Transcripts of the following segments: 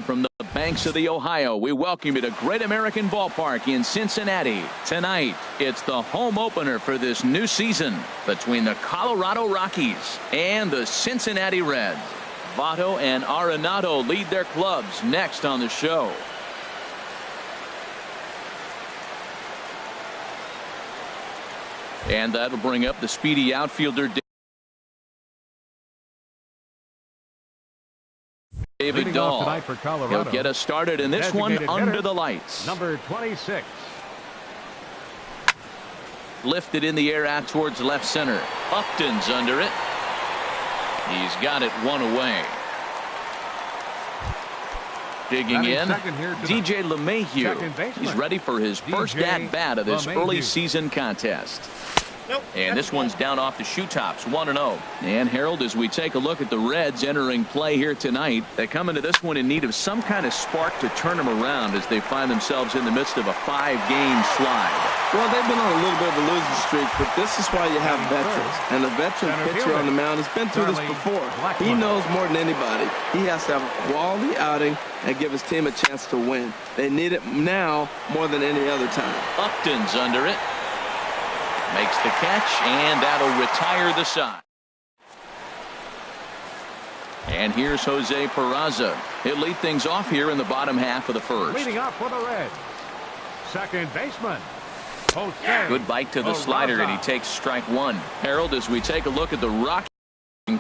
From the banks of the Ohio, we welcome you to Great American Ballpark in Cincinnati. Tonight, it's the home opener for this new season between the Colorado Rockies and the Cincinnati Reds. Votto and Arenado lead their clubs next on the show. And that'll bring up the speedy outfielder David Dahl. He'll get us started in this one under the lights. Number 26. Lifted in the air out towards left center. Upton's under it. He's got it one away. Digging in, DJ LeMahieu. He's ready for his first at-bat of this early season contest. And this one's down off the shoe tops, 1-0. And Harold, as we take a look at the Reds entering play here tonight, they come into this one in need of some kind of spark to turn them around as they find themselves in the midst of a 5-game slide. Well, they've been on a little bit of a losing streak, but this is why you have veterans. And a veteran pitcher on the mound has been through this before. He knows more than anybody. He has to have a quality outing and give his team a chance to win. They need it now more than any other time. Upton's under it. Makes the catch, and that'll retire the side. And here's Jose Peraza. He'll lead things off here in the bottom half of the first. Leading off for the Reds, second baseman. Good bite to the slider, and he takes strike one. Harold, as we take a look at the Rockies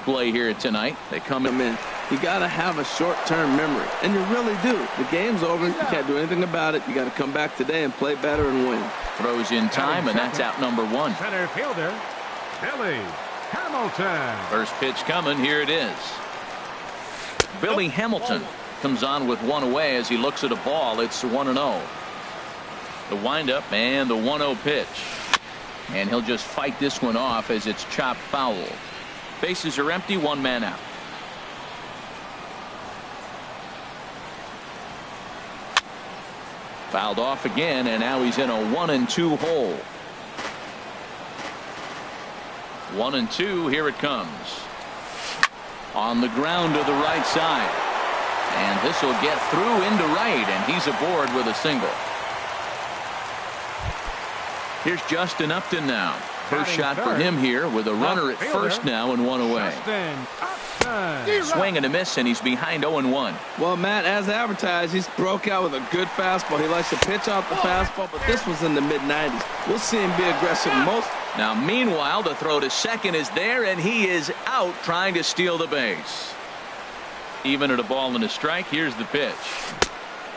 play here tonight, they come in. You got to have a short-term memory, and you really do. The game's over. You can't do anything about it. You got to come back today and play better and win. Throws in time, and that's out number one. Center fielder, Billy Hamilton. First pitch coming. Here it is. Billy Hamilton comes on with one away as he looks at a ball. It's 1-0. The windup and the 1-0 pitch. And he'll just fight this one off as it's chopped foul. Bases are empty, one man out. Fouled off again, and now he's in a 1-2 hole. 1-2, here it comes. On the ground to the right side. And this will get through into right, and he's aboard with a single. Here's Justin Upton now. First shot for him here with a runner at first now and one away. Swing and a miss, and he's behind 0-1. Well, Matt, as advertised, he's broke out with a good fastball. He likes to pitch off the fastball, but this was in the mid-90s. We'll see him be aggressive most. Now, meanwhile, the throw to second is there, and he is out trying to steal the base. Even at a ball and a strike, here's the pitch.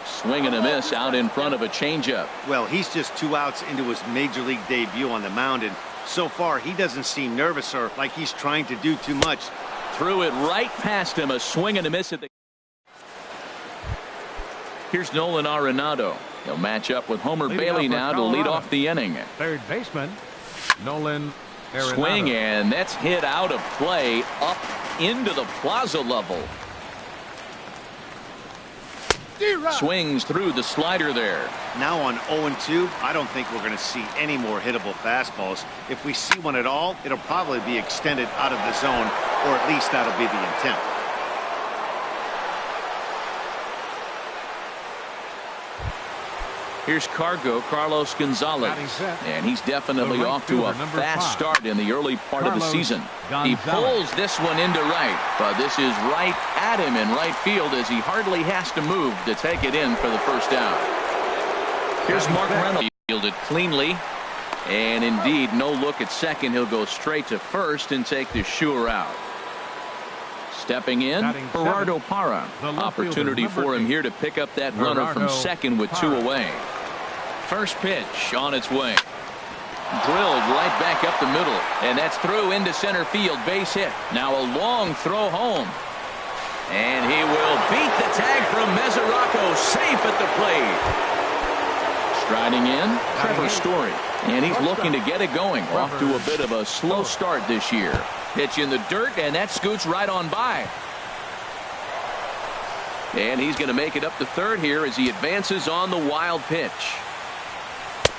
Swing and a miss out in front of a changeup. Well, he's just 2 outs into his major league debut on the mound, and so far he doesn't seem nervous or like he's trying to do too much. Threw it right past him. A swing and a miss at the. Here's Nolan Arenado. He'll match up with Homer Bailey now to lead off the inning. Third baseman Nolan Arenado. Swing, and that's hit out of play up into the plaza level. Swings through the slider there. Now on 0-2, I don't think we're going to see any more hittable fastballs. If we see one at all, it'll probably be extended out of the zone, or at least that'll be the intent. Here's Carlos Gonzalez, and he's definitely off to a fast start in the early part of the season. He pulls this one into right, but this is right at him in right field as he hardly has to move to take it in for the first out. Here's Mark Reynolds, fielded cleanly, and indeed no look at second. He'll go straight to first and take the sure out. Stepping in, Gerardo Parra. Opportunity for him here to pick up that runner from second with 2 away. First pitch on its way. Drilled right back up the middle, and that's through into center field. Base hit. Now a long throw home. And he will beat the tag from Mesoraco, safe at the plate. Striding in, Trevor Story. And he's looking to get it going. Off to a bit of a slow start this year. Pitch in the dirt, and that scoots right on by. And he's going to make it up to third here as he advances on the wild pitch.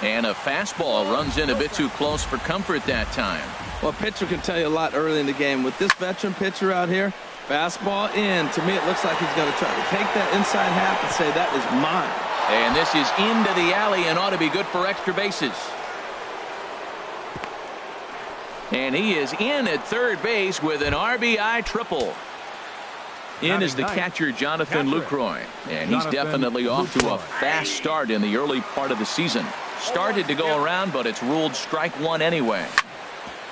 And a fastball runs in a bit too close for comfort that time. Well, pitcher can tell you a lot early in the game. With this veteran pitcher out here, fastball in. To me, it looks like he's going to try to take that inside half and say, that is mine. And this is into the alley and ought to be good for extra bases. And he is in at third base with an RBI triple. In is the catcher, Jonathan Lucroy. And he's definitely off to a fast start in the early part of the season. Started to go around, but it's ruled strike one anyway.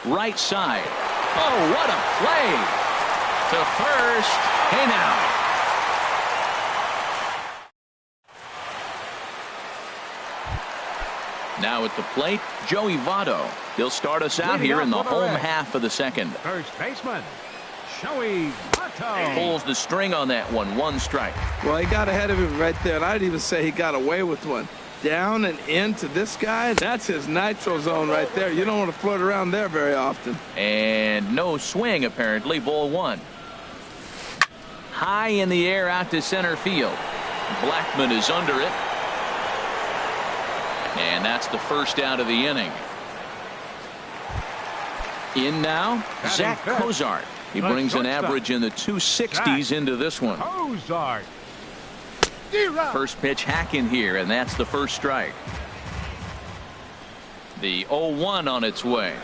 Right side. Oh, what a play. To first. Hey, now. Now at the plate, Joey Votto. He'll start us out here in the home half of the second. First baseman, Joey Votto. Pulls the string on that one. 1 strike. Well, he got ahead of him right there, and I'd even say he got away with one. Down and into this guy, that's his nitro zone right there. You don't want to float around there very often. And no swing, apparently. Ball 1. High in the air out to center field. Blackman is under it. And that's the first out of the inning. In now, Zach Cozart. He brings an average in the 260s into this one. Cozart. First pitch hack in here, and that's the first strike. The 0-1 on its way.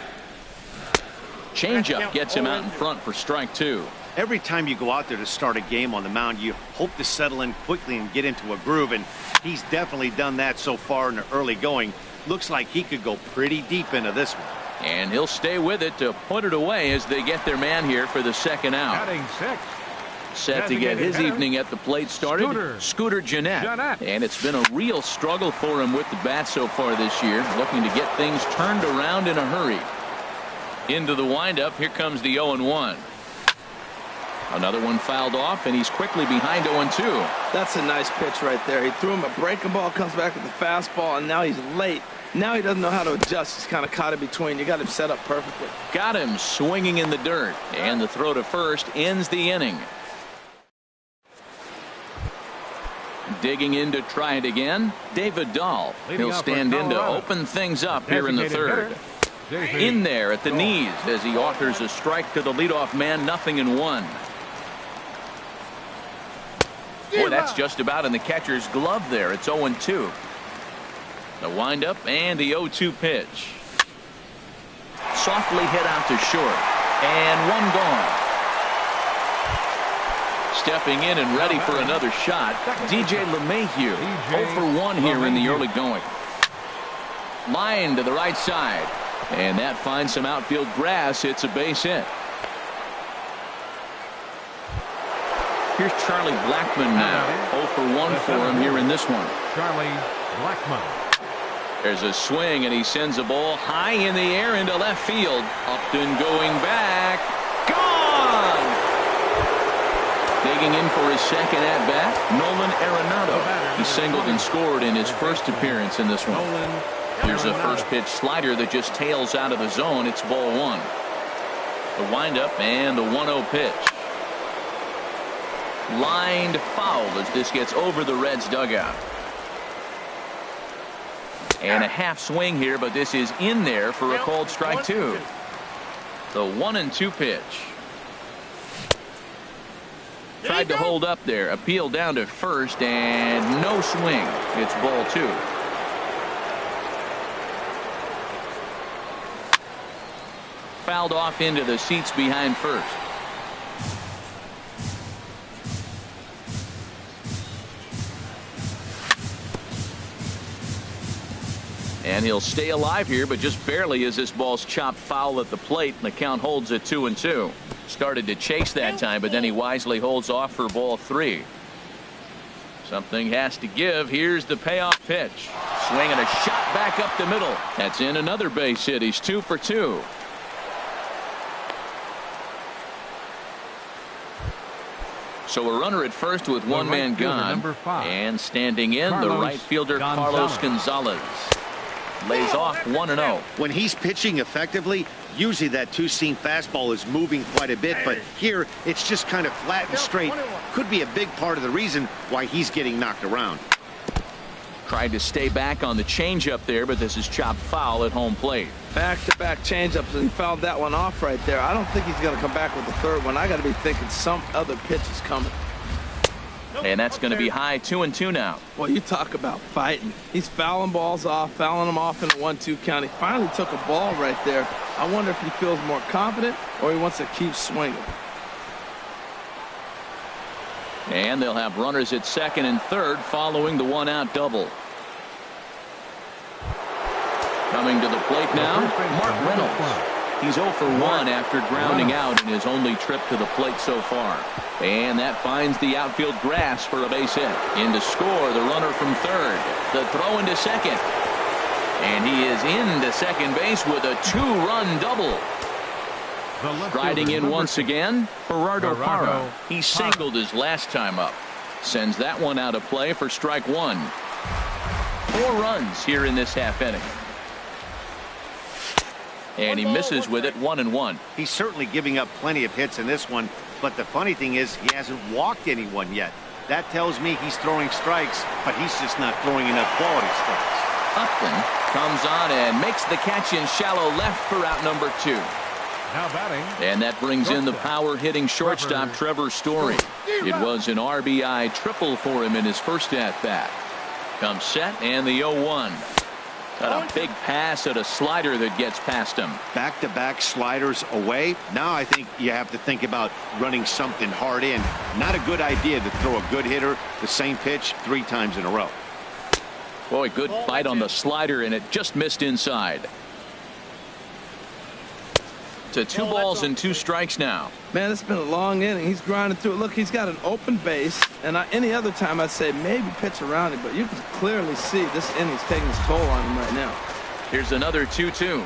Changeup gets him out in front for strike 2. Every time you go out there to start a game on the mound, you hope to settle in quickly and get into a groove, and he's definitely done that so far in the early going. Looks like he could go pretty deep into this one. And he'll stay with it to put it away as they get their man here for the second out. Batting 6. Set to get his evening at the plate started, Scooter Gennett. And it's been a real struggle for him with the bat so far this year, looking to get things turned around in a hurry. Into the windup, here comes the 0-1. Another one fouled off, and he's quickly behind 0-2. That's a nice pitch right there. He threw him a breaking ball, comes back with the fastball, and now he's late. Now he doesn't know how to adjust. He's kind of caught in between. You got him set up perfectly. Got him swinging in the dirt, and the throw to first ends the inning. Digging in to try it again, David Dahl. He'll stand in to open things up here in the third. In there at the knees as he offers a strike to the leadoff man. 0-1. Boy, that's just about in the catcher's glove there. It's 0-2. The windup and the 0-2 pitch. Softly hit out to short. And one gone. Stepping in and ready for another shot, DJ LeMahieu. 0-for-1 here in the early going. Line to the right side. And that finds some outfield grass. It's a base hit. Here's Charlie Blackman now. 0-for-1 for him here in this one. Charlie Blackman. There's a swing, and he sends a ball high in the air into left field. Upton going back. Gone! Digging in for his second at-bat, Nolan Arenado. He singled and scored in his first appearance in this one. Here's a first pitch slider that just tails out of the zone. It's ball 1. The windup and the 1-0 pitch. Lined foul as this gets over the Reds dugout. And a half swing here, but this is in there for a called strike 2. The 1-2 pitch. Tried to hold up there. Appeal down to first, and no swing. It's ball 2. fouled off into the seats behind first. And he'll stay alive here, but just barely as this ball's chopped foul at the plate, and the count holds at 2-2. Started to chase that time, but then he wisely holds off for ball 3. Something has to give. Here's the payoff pitch. Swinging a shot back up the middle. That's in another base hit. He's 2 for 2. So a runner at first with one man gone. And standing in, the right fielder, Carlos Gonzalez. Lays off 1-0. When he's pitching effectively, usually that two-seam fastball is moving quite a bit, but here it's just kind of flat and straight. Could be a big part of the reason why he's getting knocked around. Tried to stay back on the changeup there, but this is chopped foul at home plate. Back-to-back changeups, and he fouled that one off right there. I don't think he's going to come back with the third one. I got to be thinking some other pitch is coming. And that's going to be high. 2-2 now. Well, you talk about fighting. He's fouling balls off, fouling them off in a 1-2 count. He finally took a ball right there. I wonder if he feels more confident or he wants to keep swinging. And they'll have runners at second and third following the one-out double. Coming to the plate now, Mark Reynolds. He's 0 for 1 after grounding out in his only trip to the plate so far. And that finds the outfield grass for a base hit. In to score, the runner from third. The throw into second. And he is into second base with a 2-run double. Riding in once again, Gerardo Parra. He singled his last time up. Sends that one out of play for strike 1. 4 runs here in this half inning. And he misses with it, 1-1. He's certainly giving up plenty of hits in this one, but the funny thing is he hasn't walked anyone yet. That tells me he's throwing strikes, but he's just not throwing enough quality strikes. Upton comes on and makes the catch in shallow left for out number 2. Now batting. And that brings in the power hitting shortstop Trevor Story. It was an RBI triple for him in his first at bat. Comes set and the 0-1. Got a big pass at a slider that gets past him. Back-to-back sliders away. Now I think you have to think about running something hard in. Not a good idea to throw a good hitter the same pitch 3 times in a row. Boy, good bite on the slider, and it just missed inside. To 2 balls and 2 strikes now. Man, it's been a long inning. He's grinding through it. Look, he's got an open base, and any other time I'd say maybe pitch around him, but you can clearly see this inning's taking its toll on him right now. Here's another 2-2.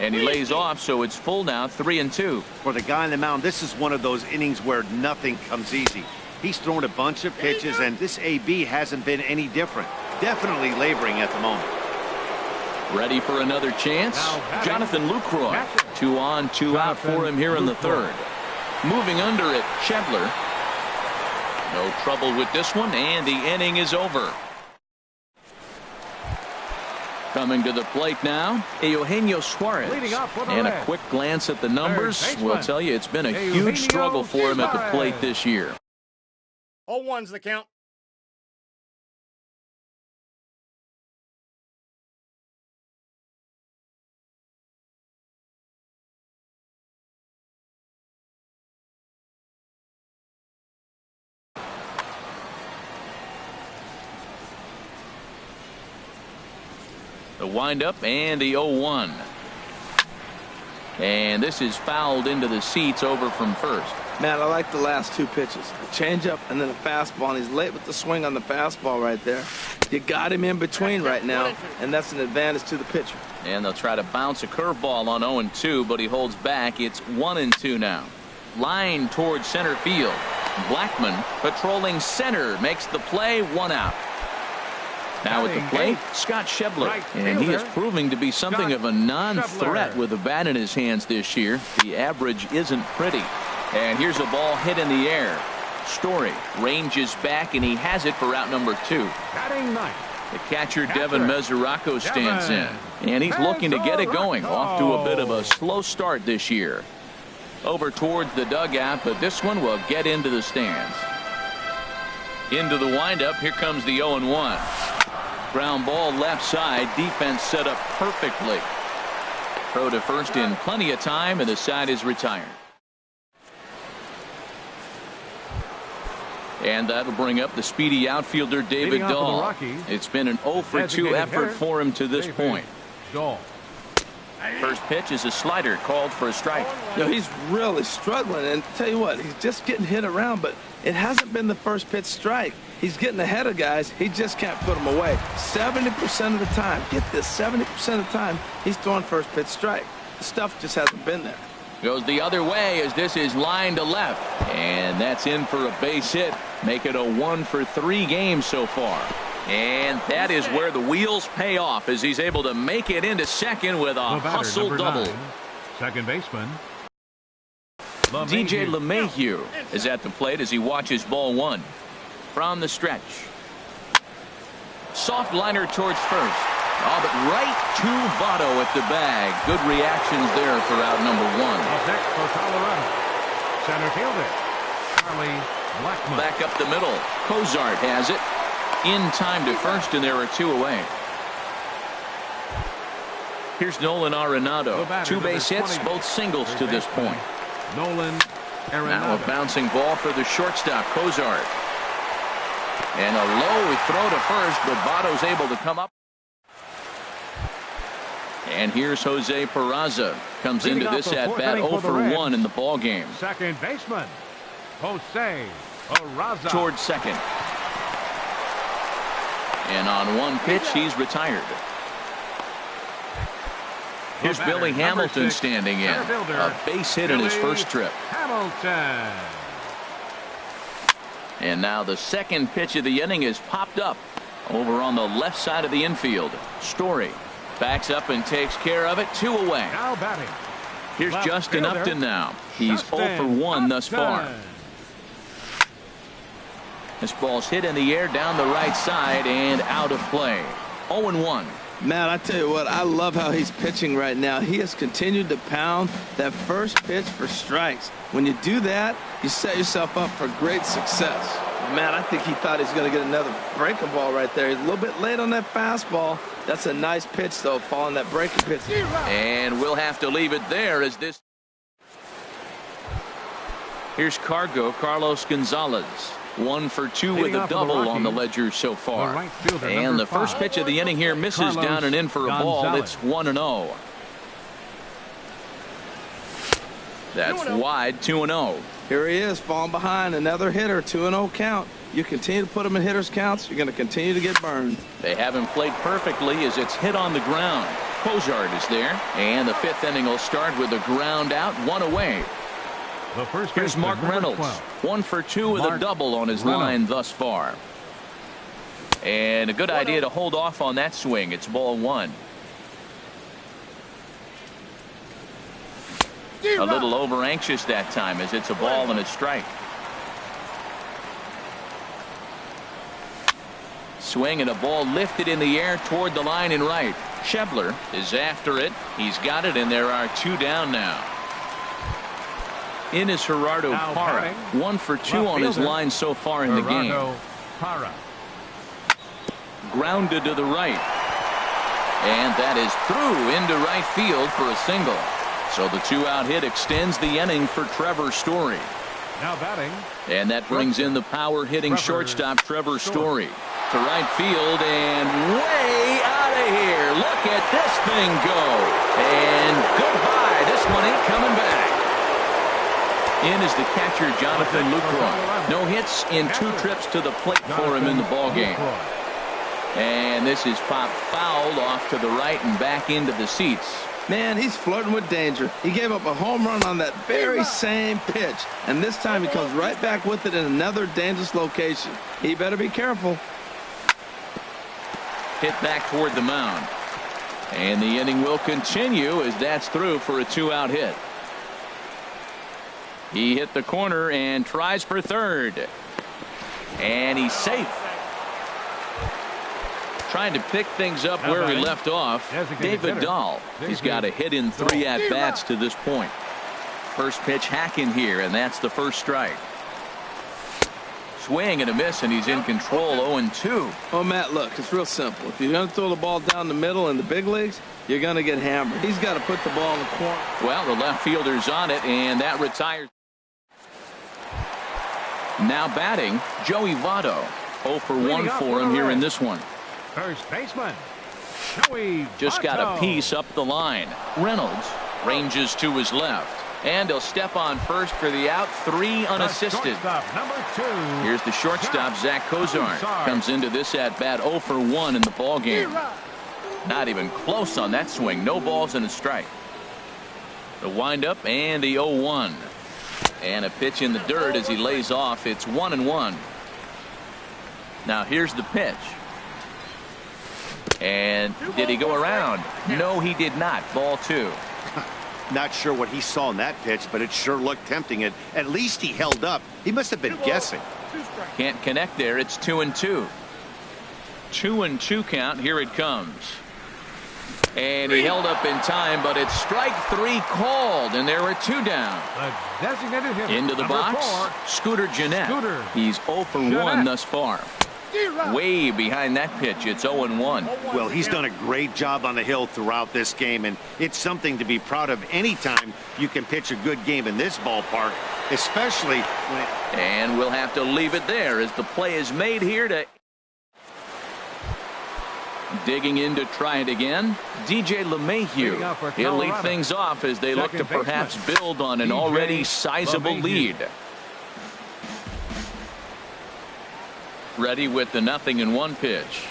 And he lays off, so it's full now, 3-2. For the guy on the mound, this is one of those innings where nothing comes easy. He's thrown a bunch of pitches, and this AB hasn't been any different. Definitely laboring at the moment. Ready for another chance. Jonathan Lucroy. 2 on, 2 out for him here in the third. Moving under it, Schebler. No trouble with this one, and the inning is over. Coming to the plate now, Eugenio Suarez. And a quick glance at the numbers will tell you it's been a huge struggle for him at the plate this year. 0-1's the count. The windup and the 0-1. And this is fouled into the seats over from first. Man, I like the last 2 pitches. A changeup and then a fastball, and he's late with the swing on the fastball right there. You got him in between right now, and that's an advantage to the pitcher. And they'll try to bounce a curveball on 0-2, but he holds back. It's 1-2 now. Line towards center field. Blackman patrolling center makes the play, 1 out. Now at the plate, Scott Schebler, and he is proving to be something of a non-threat with a bat in his hands this year. The average isn't pretty. And here's a ball hit in the air. Story ranges back, and he has it for out number 2. The catcher, Devin Mesoraco, stands in, and he's looking to get it going. Off to a bit of a slow start this year. Over towards the dugout, but this one will get into the stands. Into the windup, here comes the 0-1. Ground ball left side, defense set up perfectly. Throw to first in plenty of time, and the side is retired. And that'll bring up the speedy outfielder David Dahl. It's been an 0 for 2 effort for him to this point. First pitch is a slider called for a strike. You know, he's really struggling, and tell you what, he's just getting hit around, but it hasn't been the first pitch strike. He's getting ahead of guys. He just can't put them away. 70% of the time, get this, 70% of the time, he's throwing first pitch strike. The stuff just hasn't been there. Goes the other way as this is lined to left, and that's in for a base hit. Make it a 1 for 3 game so far. And that is where the wheels pay off as he's able to make it into second with a hustle double. 9, second baseman. DJ LeMahieu is at the plate as he watches ball 1. From the stretch. Soft liner towards first. Oh, but right to Votto at the bag. Good reactions there for out number 1. Up next for Colorado, center fielder Charlie Blackmon. Back up the middle. Cozart has it. In time to first, and there are 2 away. Here's Nolan Arenado. 2 base hits, both singles to this point. Nolan Arenado. Now a bouncing ball for the shortstop, Cozart. And a low throw to first, but Votto's able to come up. And here's Jose Peraza. Comes into this at bat 0 for 1 in the ball game. Second baseman Jose Peraza. Towards second. And on 1 pitch, he's retired. Here's Billy Hamilton standing in. A base hit in his first trip. Hamilton. And now the second pitch of the inning is popped up over on the left side of the infield. Story backs up and takes care of it. 2 away. Now batting. Here's Justin Upton now. He's 0 for 1 thus far. This ball's hit in the air down the right side and out of play. 0-1. Man, I tell you what, I love how he's pitching right now. He has continued to pound that first pitch for strikes. When you do that, you set yourself up for great success. Man, I think he thought he was going to get another breaking ball right there. He's a little bit late on that fastball. That's a nice pitch, though, following that breaking pitch. And we'll have to leave it there as this. Here's Carlos Gonzalez. 1 for 2 with a double on the ledger so far. And the first pitch of the inning here misses down and in for a ball. It's 1-0. That's wide. 2-0. Here he is, falling behind. Another hitter. 2-0 count. You continue to put him in hitters counts, you're going to continue to get burned. They haven't played perfectly as it's hit on the ground. Cozart is there, and the 5th inning will start with a ground out, 1 away. Here's Mark Reynolds, 1 for 2 with a double on his line thus far. And a good idea to hold off on that swing. It's ball 1. A little over anxious that time as it's a ball and a strike. Swing and a ball lifted in the air toward the line and right. Schebler is after it. He's got it, and there are 2 down now. In is Gerardo Parra, 1 for 2 on his line so far in the game. Grounded to the right. And that is through into right field for a single. So the 2-out hit extends the inning for Trevor Story. Now batting. And that brings in the power hitting shortstop Trevor Story to right field and way out of here. Look at this thing go. And goodbye. This one ain't coming back. In is the catcher Jonathan Lucroy. No hits in 2 trips to the plate for him in the ballgame. And this is popped fouled off to the right and back into the seats. Man, he's flirting with danger. He gave up a home run on that very same pitch. And this time he comes right back with it in another dangerous location. He better be careful. Hit back toward the mound. And the inning will continue as that's through for a 2-out hit. He hit the corner and tries for third. And he's safe. Trying to pick things up where he left off. David Dahl. He's got a hit in 3 at-bats to this point. First pitch hacking here, and that's the first strike. Swing and a miss, and he's in control. 0-2. Oh, Matt, look, it's real simple. If you're going to throw the ball down the middle in the big leagues, you're going to get hammered. He's got to put the ball in the corner. Well, the left fielder's on it, and that retires. Now batting, Joey Votto. 0 for 1 for him here in this one. First baseman, Joey Just got a Votto. piece up the line. Reynolds ranges to his left. And he'll step on first for the out. 3 unassisted. Number 2. Here's the shortstop, Zach Kozar. Comes into this at bat 0 for 1 in the ball game. Not even close on that swing. No balls and a strike. The windup and the 0-1. And a pitch in the dirt as he lays off. It's 1-1. Now here's the pitch. And did he go around? No, he did not. Ball 2. Not sure what he saw in that pitch, but it sure looked tempting. At least he held up. He must have been guessing. Can't connect there. It's 2-2. 2-2 count. Here it comes. And he held up in time, but it's strike 3 called, and there are 2 down. The designated hitter, Into the number box, 4. Scooter Gennett. Scooter. He's 0 for 1 thus far. Way behind that pitch. It's 0-1. Well, he's done a great job on the hill throughout this game, and it's something to be proud of anytime you can pitch a good game in this ballpark, especially when And we'll have to leave it there as the play is made here to digging in to try it again. DJ LeMahieu. He'll lead things off as they look to perhaps build on an already sizable lead. Ready with the 0-1 pitch.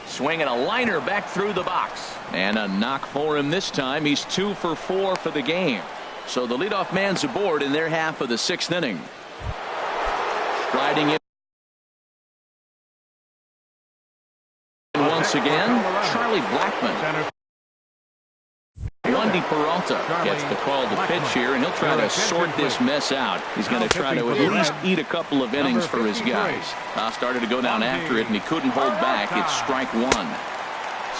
Swinging a liner back through the box. And a knock for him this time. He's 2 for 4 for the game. So the leadoff man's aboard in their half of the 6th inning. Striding in once again, Charlie Blackmon. Wendy Peralta gets the call to pitch here, and he'll try to sort this mess out. He's going to try to at least eat a couple of innings for his guys. Started to go down after it, and he couldn't hold back. It's strike 1.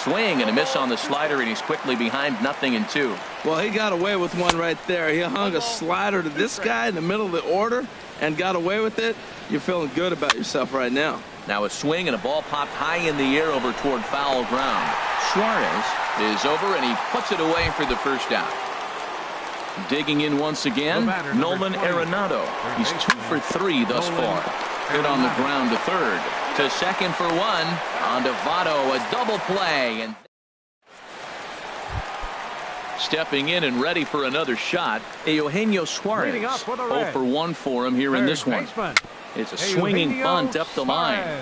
Swing and a miss on the slider, and he's quickly behind 0-2. Well, he got away with one right there. He hung a slider to this guy in the middle of the order and got away with it. You're feeling good about yourself right now. Now a swing and a ball popped high in the air over toward foul ground. Suarez is over, and he puts it away for the first out. Digging in once again, Nolan Arenado. He's 2 for 3 thus far. Hit on the ground to third. To second for 1. On to Votto, a double play. And stepping in and ready for another shot, Eugenio Suarez. 0 for 1 for him here in this one. It's a swinging bunt up the line.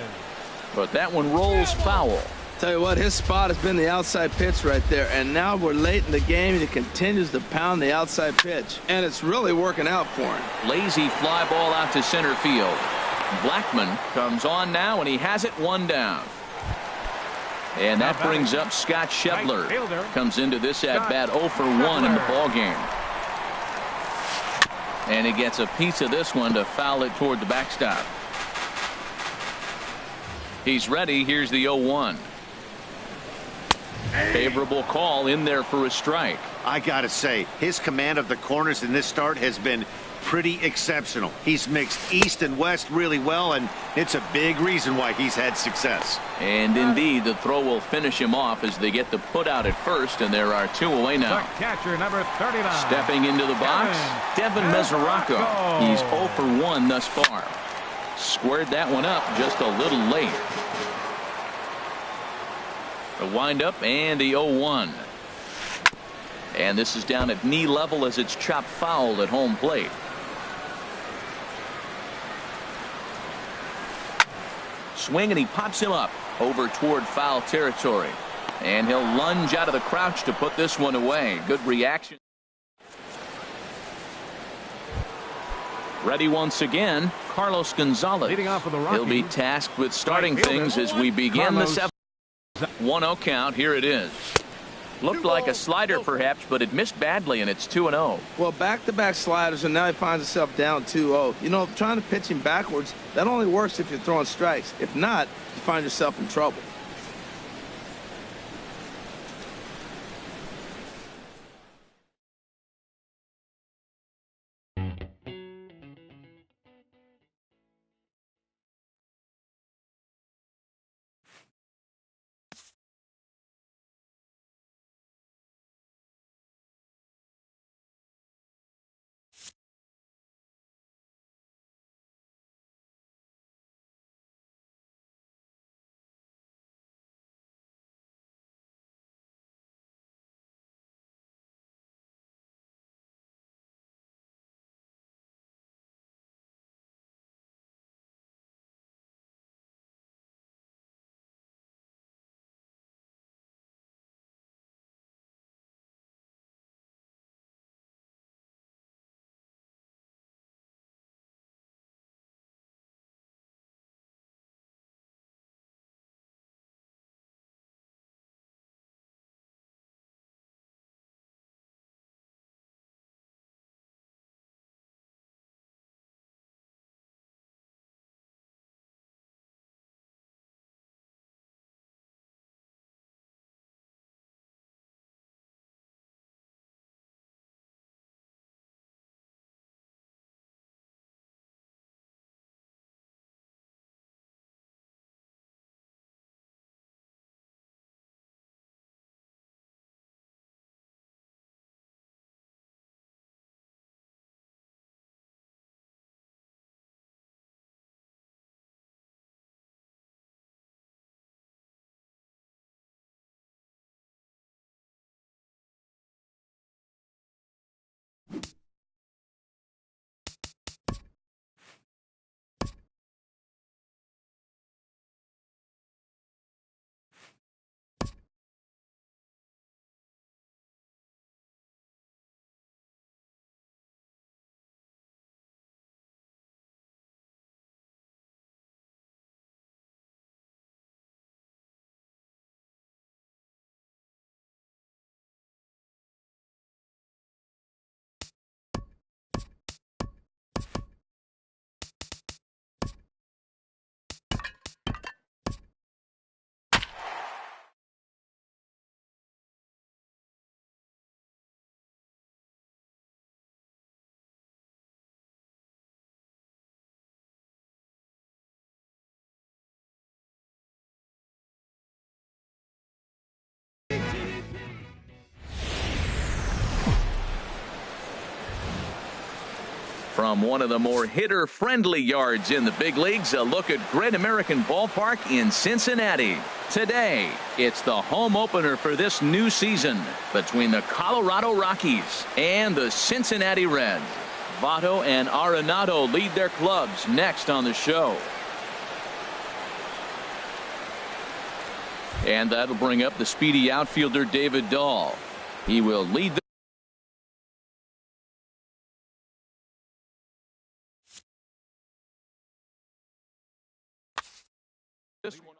But that one rolls foul. Tell you what, his spot has been the outside pitch right there, and now we're late in the game, and he continues to pound the outside pitch, and it's really working out for him. Lazy fly ball out to center field. Blackmon comes on now, and he has it 1 down. And that brings up Scott Schebler. Comes into this at bat 0 for 1 in the ball game. And he gets a piece of this one to foul it toward the backstop. He's ready. Here's the 0-1. Favorable call in there for a strike. I gotta say, his command of the corners in this start has been pretty exceptional. He's mixed east and west really well, and it's a big reason why he's had success. And indeed, the throw will finish him off as they get the put out at first, and there are 2 away now. The catcher, number 39. Stepping into the box, Devin Mesoraco. He's 0 for 1 thus far. Squared that one up just a little late. The windup and the 0-1. And this is down at knee level as it's chopped foul at home plate. Swing, and he pops him up over toward foul territory. And he'll lunge out of the crouch to put this one away. Good reaction. Ready once again, Carlos Gonzalez. Leading off with the Rockies. He'll be tasked with starting things as we begin the 7th. 1-0 count. Here it is. Looked like a slider perhaps, but it missed badly, and it's 2-0. Well, back-to-back sliders, and now he finds himself down 2-0. You know, trying to pitch him backwards, that only works if you're throwing strikes. If not, you find yourself in trouble. From one of the more hitter-friendly yards in the big leagues, a look at Great American Ballpark in Cincinnati. Today, it's the home opener for this new season between the Colorado Rockies and the Cincinnati Reds. Votto and Arenado lead their clubs next on the show. And that'll bring up the speedy outfielder David Dahl. He will lead this one.